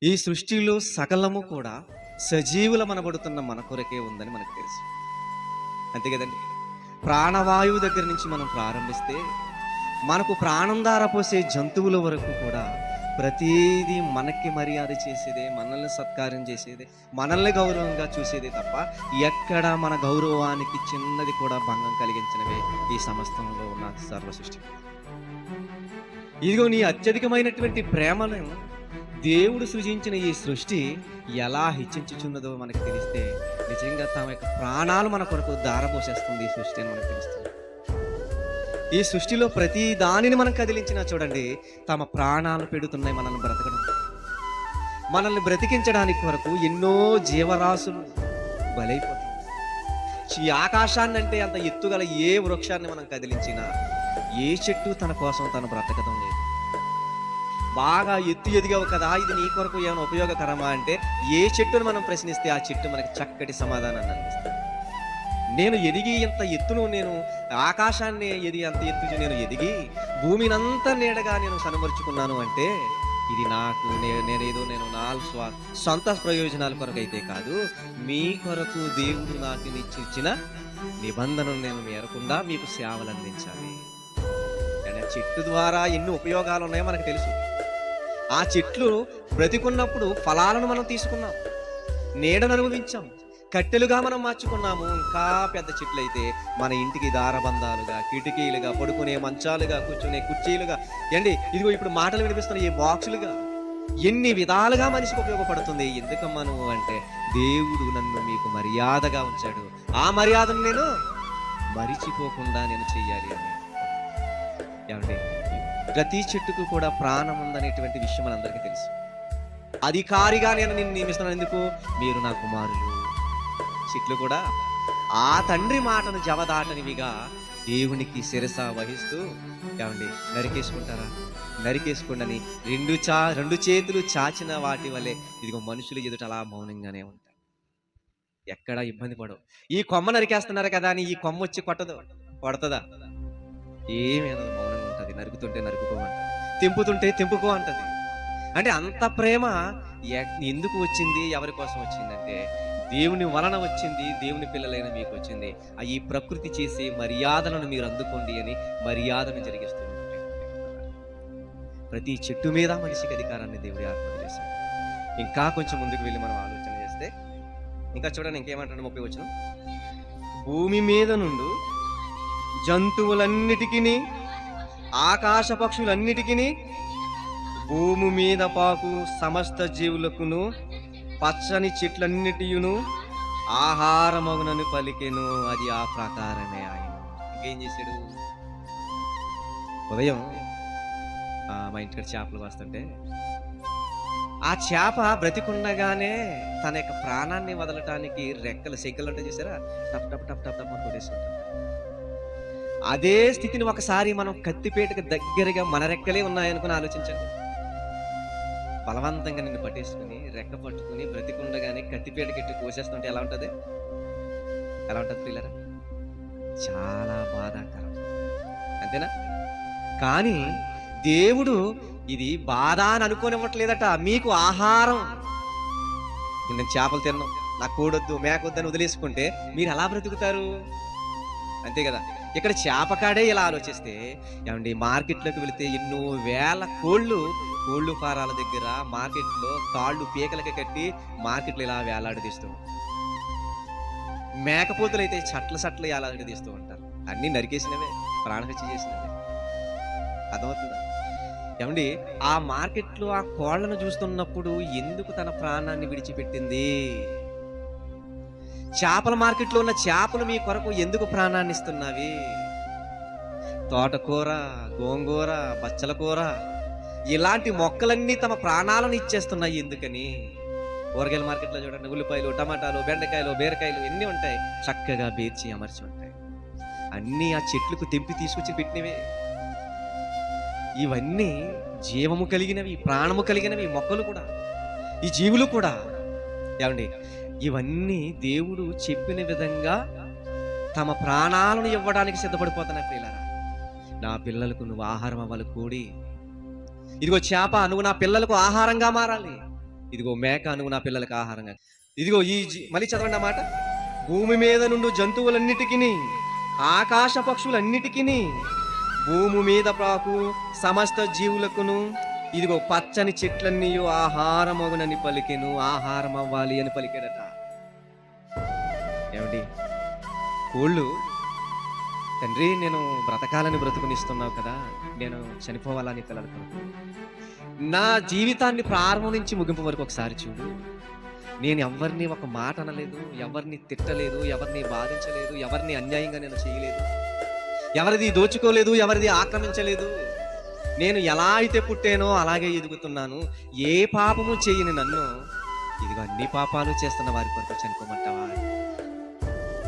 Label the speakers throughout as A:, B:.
A: ఈ సృష్టిలో సకలము కూడా సజీవులమనబడుతున్న మన కొరకే ఉందని మనకు తెలుసు. అంతే కదండి. ప్రాణవాయువు దగ్గర నుంచి మనం ప్రారంభిస్తే మనకు ప్రాణం దారపోసే జంతువుల వరకు కూడా ప్రతీదీ మనకి మర్యాద చేసేదే, మనల్ని సత్కారం చేసేదే, మనల్ని గౌరవంగా చూసేదే తప్ప ఎక్కడ మన గౌరవానికి చిన్నది కూడా భంగం కలిగించినవే ఈ సమస్తంలో ఉన్న సర్వ సృష్టి. ఇదిగో నీ అత్యధికమైనటువంటి ప్రేమను దేవుడు సృజించిన ఈ సృష్టి ఎలా హెచ్చించుచున్నదో మనకు తెలిస్తే నిజంగా తమ యొక్క ప్రాణాలు మన కొరకు దారపోసేస్తుంది ఈ సృష్టి అని మనకు తెలుస్తుంది. ఈ సృష్టిలో ప్రతి దానిని మనం కదిలించినా చూడండి, తమ ప్రాణాలు పెడుతున్నాయి మనల్ని బ్రతకడం. మనల్ని బ్రతికించడానికి కొరకు ఎన్నో జీవరాశులు బలైపోతాయి. ఈ ఆకాశాన్ని అంటే అంత ఎత్తుగల ఏ వృక్షాన్ని మనం కదిలించినా, ఏ చెట్టు తన కోసం తను బ్రతకడం లేదు. బాగా ఎత్తు ఎదిగావు కదా, ఇది నీ కొరకు ఏమైనా ఉపయోగకరమా అంటే ఏ చెట్టును మనం ప్రశ్నిస్తే ఆ చెట్టు మనకి చక్కటి సమాధానాన్ని అందిస్తుంది. నేను ఎదిగి ఇంత ఎత్తును, నేను ఆకాశాన్ని అంత ఎత్తు నేను ఎదిగి భూమినంతా నీడగా నేను కనుమరుచుకున్నాను అంటే ఇది నాకు నేను నా సొంత ప్రయోజనాల కొరకు అయితే కాదు, మీ కొరకు దేవుడు నాకు ఇచ్చిన నిబంధనలు నేను మేరకుండా మీకు సేవలు అందించాలి. చెట్టు ద్వారా ఎన్ని ఉపయోగాలు ఉన్నాయో మనకు తెలుసు. ఆ చెట్లు బ్రతికున్నప్పుడు ఫలాలను మనం తీసుకున్నాం, నీడను అనుభవించాం, కట్టెలుగా మనం మార్చుకున్నాము. ఇంకా పెద్ద చెట్లు అయితే మన ఇంటికి దారబంధాలుగా, కిటికీలుగా, పడుకునే మంచాలుగా, కూర్చునే కుర్చీలుగా, ఇదిగో ఇప్పుడు మాటలు వినిపిస్తున్న ఈ బాక్సులుగా ఎన్ని విధాలుగా మనిషికి ఉపయోగపడుతుంది. ఎందుకమ్మా నువ్వు అంటే దేవుడు నన్ను మీకు మర్యాదగా ఉంచాడు, ఆ మర్యాదను నేను మరిచిపోకుండా నేను చెయ్యాలి అని. ప్రతి చెట్టుకు కూడా ప్రాణం ఉందనేటువంటి విషయం మనందరికీ తెలుసు. అధికారిగా నేను నిన్ను నియమిస్తున్నాను, ఎందుకు? మీరు నా కుమారులు. చెట్లు కూడా ఆ తండ్రి మాటను జవదాటనివిగా దేవునికి శిరస వహిస్తూ నరికేసుకుంటారా? నరికేసుకోండి రెండు చేతులు చాచిన వాటి వల్లే ఇదిగో మనుషులు ఎదుట అలా మౌనంగానే ఉంటారు, ఎక్కడ ఇబ్బంది పడవు. ఈ కొమ్మ నరికేస్తున్నారు కదా అని ఈ కొమ్మ వచ్చి కొడతదా? ఏమేనది, మౌనంగా ఉంటుంది. నరుకుతుంటే నరుకుకోమంటది, తెంపుతుంటే తెంపుకో అంటది. అంటే అంత ప్రేమ ఎందుకు వచ్చింది, ఎవరి కోసం వచ్చిందంటే దేవుని వలన వచ్చింది, దేవుని పిల్లలైన మీకు వచ్చింది. ఈ ప్రకృతి చేసే మర్యాదలను మీరు అందుకోండి అని మర్యాదను జరిగిస్తూ ఉంటుంది. ప్రతి చెట్టు మీద మనిషికి అధికారాన్ని దేవుడి ఆత్మ చేశాడు. ఇంకా కొంచెం ముందుకు వెళ్ళి మనం ఆలోచన చేస్తే ఇంకా చూడండి, ఇంకేమంటాడు 30 వచనం. భూమి మీద నుండి జంతువులన్నిటికీ, ఆకాశ పక్షులన్నిటికీ, భూమి మీద పాకు సమస్త జీవులకును, పచ్చని చెట్లన్నిటియును ఆహారమగునని పలికెను. అది ఆ ప్రకారమే ఆయన. ఇంకేం చేశాడు? ఉదయం మా ఇంటికి చేపలు వస్తుంటే ఆ చేప బ్రతికుండగానే తన యొక్క ప్రాణాన్ని వదలటానికి రెక్కలు సెక్కలు అంటే చూసారా, టప్ టప్ టప్ టప్ టప్ అని కొట్టేస్తుంటారు. అదే స్థితిని ఒకసారి మనం కత్తిపేటకు దగ్గరగా మన రెక్కలే ఉన్నాయనుకుని ఆలోచించండి. బలవంతంగా నిన్ను పట్టేసుకుని రెక్క పట్టుకుని బ్రతికుండగానే కత్తిపేటకెట్టి కోసేస్తుంటే ఎలా ఉంటుంది పిల్లరా? చాలా బాధాకరం, అంతేనా? కానీ దేవుడు ఇది బాధ అని అనుకోనివ్వట్లేదట. మీకు ఆహారం, నేను చేపలు తిన్నాం, నాకు కోడొద్దు మేకొద్దు అని వదిలేసుకుంటే మీరు ఎలా బ్రతుకుతారు? అంతే కదా. ఇక్కడ చేపకాడే ఇలా ఆలోచిస్తే మార్కెట్లోకి వెళితే ఎన్నో వేల కోళ్ళు ఫారాల దగ్గర మార్కెట్లో కాళ్ళు పీకలకి కట్టి మార్కెట్లో ఇలా వేలాడదీస్తూ ఉంటారు. మేకపోతులు అయితే చట్లు వేలాడదీస్తూ ఉంటారు. అన్నీ నరికేసినవే, ప్రాణహత్య చేసినవే. అర్థమవుతుందా? ఆ మార్కెట్లో ఆ కోళ్లను చూస్తున్నప్పుడు ఎందుకు తన ప్రాణాన్ని విడిచిపెట్టింది? చేపల మార్కెట్లో ఉన్న చేపలు మీ కొరకు ఎందుకు ప్రాణాన్ని ఇస్తున్నవి? తోటకూర, గోంగూర, బచ్చల కూర ఇలాంటి మొక్కలన్నీ తమ ప్రాణాలను ఇచ్చేస్తున్నాయి ఎందుకని? కూరగాయల మార్కెట్లో చూడండి, ఉల్లిపాయలు, టమాటాలు, బెండకాయలు, బీరకాయలు ఎన్ని ఉంటాయి, చక్కగా బేర్చి అమర్చి ఉంటాయి. అన్నీ ఆ చెట్లకు తెంపి తీసుకొచ్చి పెట్టినవే. ఇవన్నీ జీవము కలిగినవి, ప్రాణము కలిగినవి మొక్కలు కూడా, ఈ జీవులు కూడా. ఇవన్నీ దేవుడు చెప్పిన విధంగా తమ ప్రాణాలను ఇవ్వడానికి సిద్ధపడిపోతున్నాయి. పిల్లరా, నా పిల్లలకు నువ్వు ఆహారం అవ్వాలి కూడి. ఇదిగో చేప, నువ్వు నా పిల్లలకు ఆహారంగా మారాలి. ఇదిగో మేక అనువు నా పిల్లలకు ఆహారంగా. ఇదిగో మళ్ళీ చదవండి ఆ మాట. భూమి మీద నుండి జంతువులన్నిటికీ, ఆకాశ పక్షులన్నిటికీ, భూమి మీద ప్రాకు సమస్త జీవులకును, ఇదిగో పచ్చని చెట్లన్నీ ఆహారమగునని పలికెను. ఆహారం అవ్వాలి అని పలికాడట. ఏమండి, కోళ్ళు, తండ్రి నేను బ్రతకాలని బ్రతుకునిస్తున్నావు కదా, నేను చనిపోవాలని పిల్లలు కొరకు, నా జీవితాన్ని ప్రారంభం నుంచి ముగింపు వరకు ఒకసారి చూడు. నేను ఎవరిని ఒక మాట అనలేదు, ఎవరిని తిట్టలేదు, ఎవరిని బాధించలేదు, ఎవరిని అన్యాయంగా నేను చేయలేదు, ఎవరిది దోచుకోలేదు, ఎవరిది ఆక్రమించలేదు. నేను ఎలా అయితే పుట్టానో అలాగే ఎదుగుతున్నాను. ఏ పాపము చేయని నన్ను ఇదిగో అన్ని పాపాలు చేస్తున్న వారి కొరకు చనిపోమంటావా?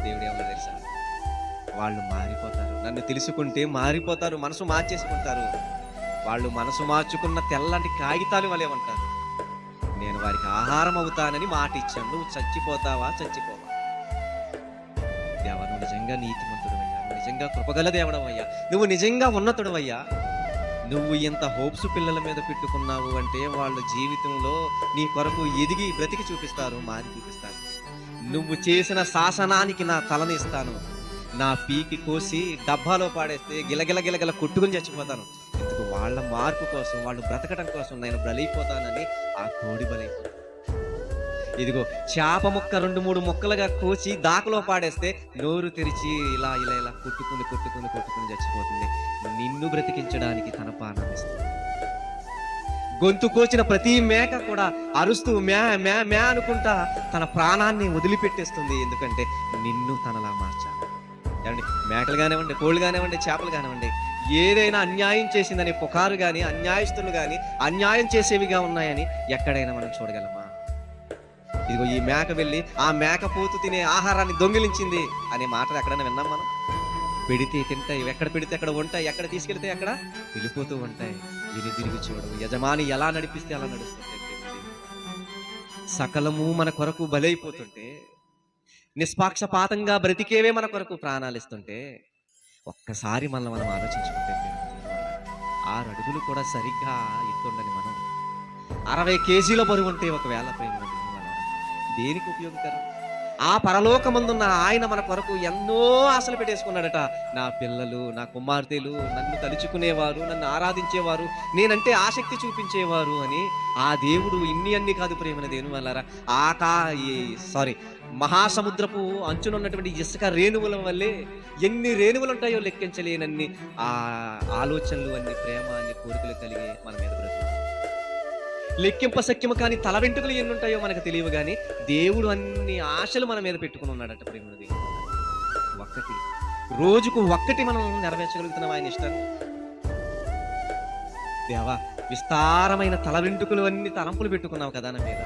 A: దేవుడు ఎవరో తెలుసా? వాళ్ళు మారిపోతారు. నన్ను తెలుసుకుంటే మారిపోతారు, మనసు మార్చేసుకుంటారు. వాళ్ళు మనసు మార్చుకున్న తెల్లంటి కాగితాలు వలె ఉంటారు. నేను వారికి ఆహారం అవుతానని మాట ఇచ్చాను. నువ్వు చచ్చిపోతావా? చచ్చిపోవా? దేవా, నువ్వు నిజంగా నీతిమంతుడవయ్యా, నువ్వు నిజంగా కృపగల దేవుడవయ్యా, నువ్వు నిజంగా ఉన్నతుడవయ్యా. నువ్వు ఇంత హోప్స్ పిల్లల మీద పెట్టుకున్నావు అంటే వాళ్ళ జీవితంలో నీ కొరకు ఎదిగి బ్రతికి చూపిస్తారు, మారి చూపిస్తారు. నువ్వు చేసిన శాసనానికి నా తలని ఇస్తాను, నా పీకి కోసి డబ్బాలో పాడేస్తే గిలగిల గిలగిల కొట్టుకుని చచ్చిపోతాను. ఎందుకు? వాళ్ళ మార్పు కోసం, వాళ్ళు బ్రతకడం కోసం నేను బలైపోతానని ఆ కోడి బలైపోతాను. ఇదిగో చేప ముక్క 2-3 ముక్కలుగా కోసి దాకలో పాడేస్తే నోరు తెరిచి ఇలా ఇలా ఇలా కొట్టుకుని కొట్టుకుని కొట్టుకుని చచ్చిపోతుంది. నిన్ను బ్రతికించడానికి తన ప్రాణాన్ని ఇస్తుంది. గొంతు కోచిన ప్రతి మేక కూడా అరుస్తూ మ్యా మ్యా మ్యా అనుకుంటా తన ప్రాణాన్ని వదిలిపెట్టేస్తుంది. ఎందుకంటే నిన్ను తనలా మార్చాలి. ఏమండి, మేకలు కానివ్వండి, కోళ్ళు కానివ్వండి, చేపలు కానివ్వండి, ఏదైనా అన్యాయం చేసిందని పుకారు కానీ, అన్యాయస్తులు కానీ అన్యాయం చేసేవిగా ఉన్నాయని ఎక్కడైనా మనం చూడగలమా? ఇదిగో ఈ మేక వెళ్ళి ఆ మేక పోతు తినే ఆహారాన్ని దొంగిలించింది అనే మాటలు ఎక్కడైనా విన్నాం మనం? పెడితే తింటాయి, ఎక్కడ పెడితే అక్కడ ఉంటాయి, ఎక్కడ తీసుకెళ్తే అక్కడ వెళ్ళిపోతూ ఉంటాయి. విని తిరిగి చూడవు. యజమాని ఎలా నడిపిస్తే అలా నడుస్తుంటే సకలము మన కొరకు బలైపోతుంటే, నిష్పాక్షపాతంగా బ్రతికేవే మన కొరకు ప్రాణాలు ఇస్తుంటే, ఒక్కసారి మనం ఆలోచించుకుంటే 6 అడుగులు కూడా సరిగ్గా ఎత్తుండని మనం 60 కేజీల బరువు ఉంటే ఒకవేళ ప్రేమ దేనికి ఉపయోగకరం? ఆ పరలోకమందున్న ఆయన మన కొరకు ఎన్నో ఆశలు పెట్టేసుకున్నాడట. నా పిల్లలు, నా కుమార్తెలు నన్ను తలుచుకునేవారు, నన్ను ఆరాధించేవారు, నేనంటే ఆసక్తి చూపించేవారు అని ఆ దేవుడు అన్ని కాదు ప్రేమన దేవుని వల్లారా, మహాసముద్రపు అంచునున్నటువంటి ఇసుక రేణువుల వల్లే ఎన్ని రేణువులు ఉంటాయో లెక్కించలేనన్ని ఆ ఆలోచనలు, అన్ని ప్రేమ, అన్ని కోరికలు కలిగి మన మీద బ్రతుకు. లెక్కింప సఖ్యము కానీ తల వెంట్రుకలు ఎన్ని ఉంటాయో మనకు తెలియవు, కానీ దేవుడు అన్ని ఆశలు మన మీద పెట్టుకుని ఉన్నాడట. ప్రేమ దేవుడు రోజుకు ఒక్కటి మనం నెరవేర్చగలుగుతున్నాం ఆయన ఇష్టాన్ని. దేవా, విస్తారమైన తల వెంట్రుకలు అన్ని తలంపులు పెట్టుకున్నావు కదా నా మీద.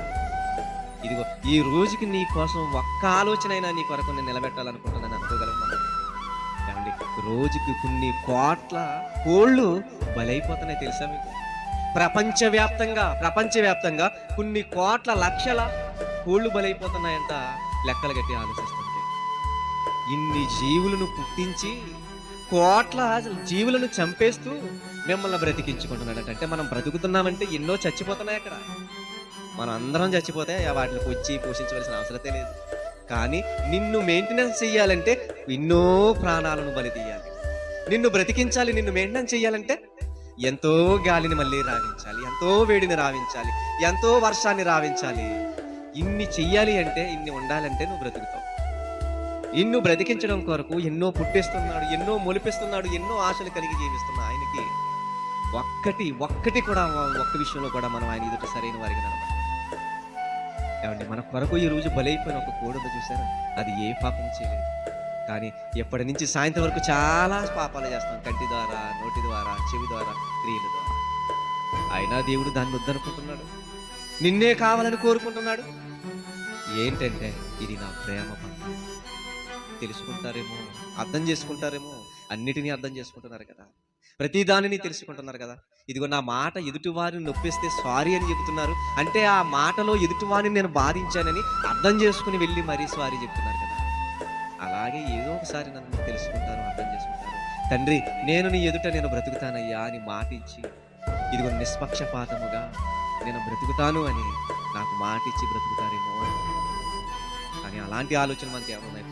A: ఇదిగో ఈ రోజుకి నీ కోసం ఒక్క ఆలోచన అయినా నీ కొరకు నేను నిలబెట్టాలనుకుంటున్నాను అనుకోగలం మనం? ఏమండి, రోజుకి కొన్ని కోట్ల కోళ్ళు బలైపోతున్నాయి తెలుసా మీకు? ప్రపంచవ్యాప్తంగా కొన్ని కోట్ల లక్షల కోళ్ళు బలైపోతున్నాయంట లెక్కలు గట్టి ఆలోచిస్తుంటే. ఇన్ని జీవులను పుట్టించి కోట్ల జీవులను చంపేస్తూ మిమ్మల్ని బ్రతికించుకుంటున్నాడట. అంటే మనం బ్రతుకుతున్నామంటే ఎన్నో చచ్చిపోతున్నాయి అక్కడ. మనం అందరం చచ్చిపోతే వాటిని వచ్చి పోషించవలసిన అవసరతే లేదు. కానీ నిన్ను మెయింటెనెన్స్ చెయ్యాలంటే ఎన్నో ప్రాణాలను బలి తీయాలి. నిన్ను బ్రతికించాలి, నిన్ను మెయింటెనెన్స్ చెయ్యాలంటే ఎంతో గాలిని మళ్ళీ రావించాలి, ఎంతో వేడిని రావించాలి, ఎంతో వర్షాన్ని రావించాలి. ఇన్ని చెయ్యాలి అంటే, ఇన్ని ఉండాలంటే నువ్వు బ్రతుకుతావు. ఇన్ను బ్రతికించడం కొరకు ఎన్నో పుట్టిస్తున్నాడు, ఎన్నో మొలిపిస్తున్నాడు, ఎన్నో ఆశలు కలిగి జీవిస్తున్నా ఆయనకి ఒక్కటి కూడా ఒక్క విషయంలో కూడా మనం ఆయన ఎదుట సరైన వారికి నిలబడాలి. ఏమండి, మన కొరకు ఈ రోజు బలైపోయిన ఒక కోడును చూసారా? అది ఏ పాపం చేయలేదు. కానీ ఎప్పటి నుంచి సాయంత్రం వరకు చాలా పాపాలు చేస్తాం, కంటి ద్వారా, నోటి ద్వారా, చెవి ద్వారా, క్రియల ద్వారా. అయినా దేవుడు దాన్ని వద్దనుకుంటున్నాడు, నిన్నే కావాలని కోరుకుంటున్నాడు. ఏంటంటే ఇది నా ప్రేమ బంధం. తెలుసుకుంటారేమో, అర్థం చేసుకుంటారేమో, అన్నిటినీ అర్థం చేసుకుంటున్నారు కదా, ప్రతి దానిని తెలుసుకుంటున్నారు కదా. ఇదిగో నా మాట ఎదుటివారిని నొప్పిస్తే సారీ అని చెబుతున్నారు అంటే ఆ మాటలో ఎదుటివారిని నేను బాధించానని అర్థం చేసుకుని వెళ్ళి మరీ సారీ చెప్తున్నారు కదా. అలాగే ఏదో ఒకసారి నన్ను తెలుసుకుంటారు, అర్థం చేసుకుంటారు. తండ్రి, నేను నీ ఎదుట నేను బ్రతుకుతానయ్యా అని మాటించి ఇదిగో నిష్పక్షపాతముగా నేను బ్రతుకుతాను అని నాకు మాట ఇచ్చి బ్రతుకుతారేమో అని. కానీ అలాంటి ఆలోచన మనకి ఏమన్నాయి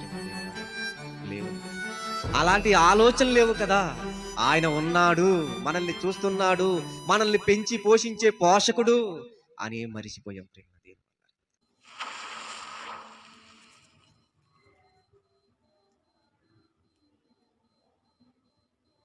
A: లేవు. అలాంటి ఆలోచనలు లేవు కదా. ఆయన ఉన్నాడు, మనల్ని చూస్తున్నాడు, మనల్ని పెంచి పోషించే పోషకుడు అని మరిచిపోయాం ప్రేమ.